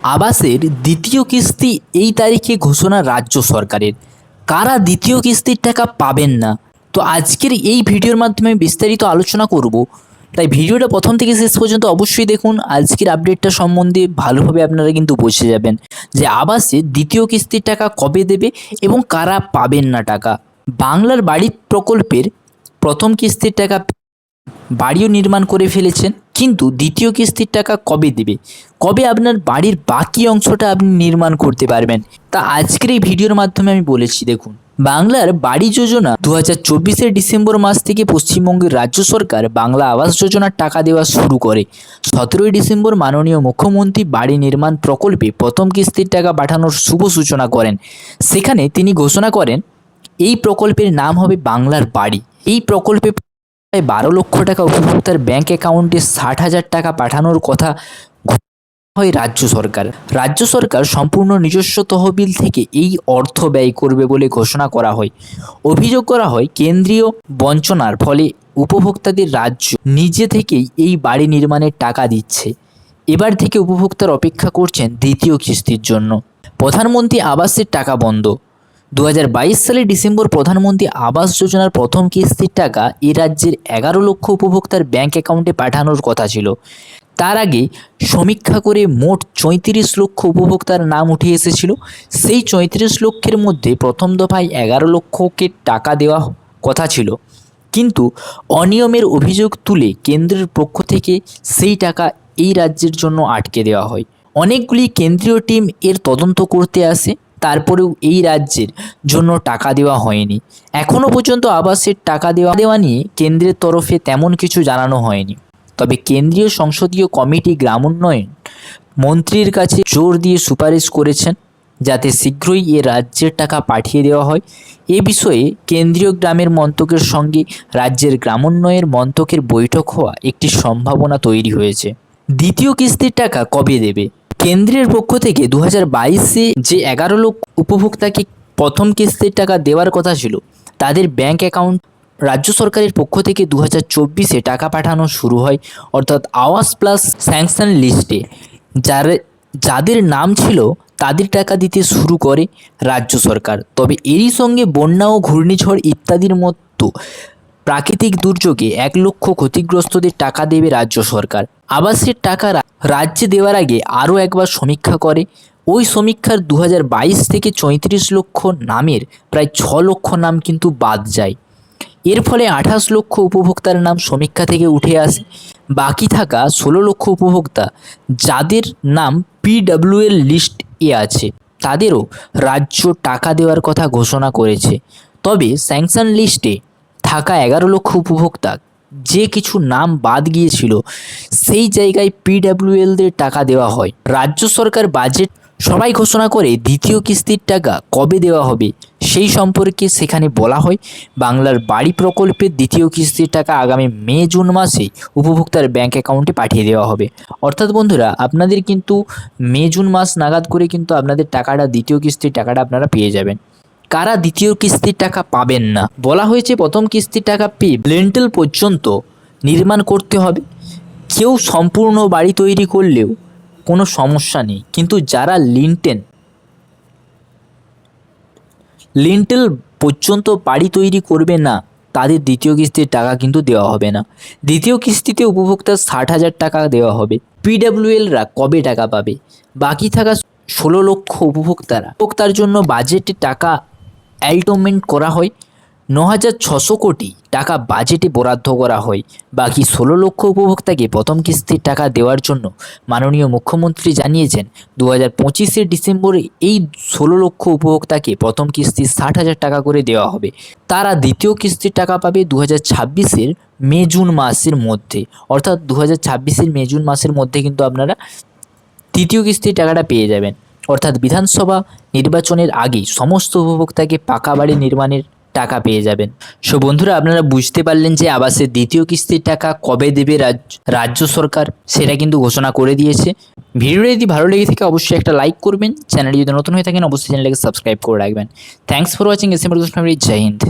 আবাসের দ্বিতীয় কিস্তি এই তারিখে ঘোষণা রাজ্য সরকারের। কারা দ্বিতীয় কিস্তির টাকা পাবেন না, তো আজকের এই ভিডিওর মাধ্যমে বিস্তারিত আলোচনা করব। তাই ভিডিওটা প্রথম থেকে শেষ পর্যন্ত অবশ্যই দেখুন। আজকের আপডেটটা সম্বন্ধে ভালোভাবে আপনারা কিন্তু বুঝে যাবেন যে আবাসের দ্বিতীয় কিস্তির টাকা কবে দেবে এবং কারা পাবেন না টাকা। বাংলার বাড়ি প্রকল্পের প্রথম কিস্তির টাকা বাড়িও নির্মাণ করে ফেলেছেন, কিন্তু দ্বিতীয় কিস্তির টাকা কবে দেবে, কবে আপনার বাড়ির বাকি অংশটা আপনি নির্মাণ করতে পারবেন, তা আজকের এই ভিডিওর মাধ্যমে আমি বলেছি। দেখুন, বাংলার বাড়ি যোজনা 2024 ডিসেম্বর মাস থেকে পশ্চিমবঙ্গের রাজ্য সরকার বাংলা আবাস যোজনার টাকা দেওয়া শুরু করে। 17 ডিসেম্বর মাননীয় মুখ্যমন্ত্রী বাড়ি নির্মাণ প্রকল্পে প্রথম কিস্তির টাকা পাঠানোর শুভ সূচনা করেন। সেখানে তিনি ঘোষণা করেন এই প্রকল্পের নাম হবে বাংলার বাড়ি। এই প্রকল্পে প্রায় 12 লক্ষ টাকা উপভোক্তার ব্যাংক অ্যাকাউন্টে 60,000 টাকা পাঠানোর কথা হয় রাজ্য সরকার সম্পূর্ণ নিজস্ব তহবিল থেকে এই অর্থ ব্যয় করবে বলে ঘোষণা করা হয়। অভিযোগ করা হয় কেন্দ্রীয় বঞ্চনার ফলে উপভোক্তাদের রাজ্য নিজে থেকেই এই বাড়ি নির্মাণের টাকা দিচ্ছে। এবার থেকে উপভোক্তার অপেক্ষা করছেন দ্বিতীয় কিস্তির জন্য। প্রধানমন্ত্রী আবাসের টাকা বন্ধ। 2022 সালের ডিসেম্বর প্রধানমন্ত্রী আবাস যোজনার প্রথম কিস্তির টাকা এ রাজ্যের 11 লক্ষ উপভোক্তার ব্যাংক অ্যাকাউন্টে পাঠানোর কথা ছিল। তার আগে সমীক্ষা করে মোট 34 লক্ষ উপভোক্তার নাম উঠে এসেছিল। সেই 34 লক্ষের মধ্যে প্রথম দফায় 11 লক্ষকে টাকা দেওয়া কথা ছিল, কিন্তু অনিয়মের অভিযোগ তুলে কেন্দ্রের পক্ষ থেকে সেই টাকা এই রাজ্যের জন্য আটকে দেওয়া হয়। অনেকগুলি কেন্দ্রীয় টিম এর তদন্ত করতে আসে, তারপরেও এই রাজ্যের জন্য টাকা দেওয়া হয়নি। এখনও পর্যন্ত আবাসের টাকা দেওয়া নিয়ে কেন্দ্রের তরফে তেমন কিছু জানানো হয়নি। তবে কেন্দ্রীয় সংসদীয় কমিটি গ্রামোন্নয়ন মন্ত্রীর কাছে জোর দিয়ে সুপারিশ করেছেন যাতে শীঘ্রই এ রাজ্যের টাকা পাঠিয়ে দেওয়া হয়। এ বিষয়ে কেন্দ্রীয় গ্রামের মন্ত্রকের সঙ্গে রাজ্যের গ্রামোন্নয়ন মন্ত্রকের বৈঠক হওয়া একটি সম্ভাবনা তৈরি হয়েছে। দ্বিতীয় কিস্তির টাকা কবে দেবে? কেন্দ্রের পক্ষ থেকে 2022-এ যে 11 লক্ষ উপভোক্তাকে প্রথম কিস্তির টাকা দেওয়ার কথা ছিল, তাদের ব্যাংক অ্যাকাউন্ট রাজ্য সরকারের পক্ষ থেকে 2024-এ টাকা পাঠানো শুরু হয়, অর্থাৎ আওয়াস প্লাস স্যাংশন লিস্টে যাদের নাম ছিল তাদের টাকা দিতে শুরু করে রাজ্য সরকার। তবে এরই সঙ্গে বন্যা ও ঘূর্ণিঝড় ইত্যাদির মতো প্রাকৃতিক দুর্যোগে 1 লক্ষ ক্ষতিগ্রস্তদের টাকা দেবে রাজ্য সরকার। আবাসের টাকা রাজ্যে দেওয়ার আগে আরও একবার সমীক্ষা করে। ওই সমীক্ষার 2022 থেকে 34 লক্ষ নামের প্রায় 6 লক্ষ নাম কিন্তু বাদ যায়। এর ফলে 28 লক্ষ উপভোক্তার নাম সমীক্ষা থেকে উঠে আসে। বাকি থাকা 16 লক্ষ উপভোক্তা যাদের নাম PWL লিস্ট এ আছে, তাদেরও রাজ্য টাকা দেওয়ার কথা ঘোষণা করেছে। তবে স্যাংশন লিস্টে থাকা 11 লক্ষ উপভোক্তা যে কিছু নাম বাদ গিয়েছিল, সেই জায়গায় PWLদের টাকা দেওয়া হয়। রাজ্য সরকার বাজেট সবাই ঘোষণা করে দ্বিতীয় কিস্তির টাকা কবে দেওয়া হবে সেই সম্পর্কে সেখানে বলা হয় বাংলার বাড়ি প্রকল্পের দ্বিতীয় কিস্তির টাকা আগামী মে-জুন মাসে উপভোক্তার ব্যাংক অ্যাকাউন্টে পাঠিয়ে দেওয়া হবে। অর্থাৎ বন্ধুরা, আপনাদের কিন্তু মে-জুন মাস নাগাদ করে কিন্তু আপনাদের টাকাটা, দ্বিতীয় কিস্তির টাকাটা আপনারা পেয়ে যাবেন। কারা দ্বিতীয় কিস্তির টাকা পাবেন না? বলা হয়েছে প্রথম কিস্তির টাকা পেয়ে লিন্টেল পর্যন্ত নির্মাণ করতে হবে। কেউ সম্পূর্ণ বাড়ি তৈরি করলেও কোনো সমস্যা নেই, কিন্তু যারা লিন্টেল পর্যন্ত বাড়ি তৈরি করবে না, তাদের দ্বিতীয় কিস্তির টাকা কিন্তু দেওয়া হবে না। দ্বিতীয় কিস্তিতে উপভোক্তার 60,000 টাকা দেওয়া হবে। PWLরা কবে টাকা পাবে? বাকি থাকা 16 লক্ষ উপভোক্তার জন্য বাজেটে টাকা অ্যালটমেন্ট করা হয়। 9,600 কোটি টাকা বাজেটে বরাদ্দ করা হয়। বাকি 16 লক্ষ উপভোক্তাকে প্রথম কিস্তির টাকা দেওয়ার জন্য মাননীয় মুখ্যমন্ত্রী জানিয়েছেন 2025 ডিসেম্বরে এই 16 লক্ষ উপভোক্তাকে প্রথম কিস্তি 60,000 টাকা করে দেওয়া হবে। তারা দ্বিতীয় কিস্তির টাকা পাবে 2026 মে-জুন মাসের মধ্যে। অর্থাৎ 2026 মে-জুন মাসের মধ্যে কিন্তু আপনারা তৃতীয় কিস্তির টাকাটা পেয়ে যাবেন। অর্থাৎ বিধানসভা নির্বাচনের আগেই সমস্ত উপভোক্তাকে পাকা বাড়ি নির্মাণের টাকা পেয়ে যাবেন। সো বন্ধুরা, আপনারা বুঝতে পারলেন যে আবাসের দ্বিতীয় কিস্তির টাকা কবে দেবে রাজ্য সরকার, সেটা কিন্তু ঘোষণা করে দিয়েছে। ভিডিওটা যদি ভালো লেগে থাকে অবশ্যই একটা লাইক করবেন। চ্যানেলে যদি নতুন হয়ে থাকেন অবশ্যই চ্যানেলটাকে সাবস্ক্রাইব করে রাখবেন। Thanks for watching. জয় হিন্দ।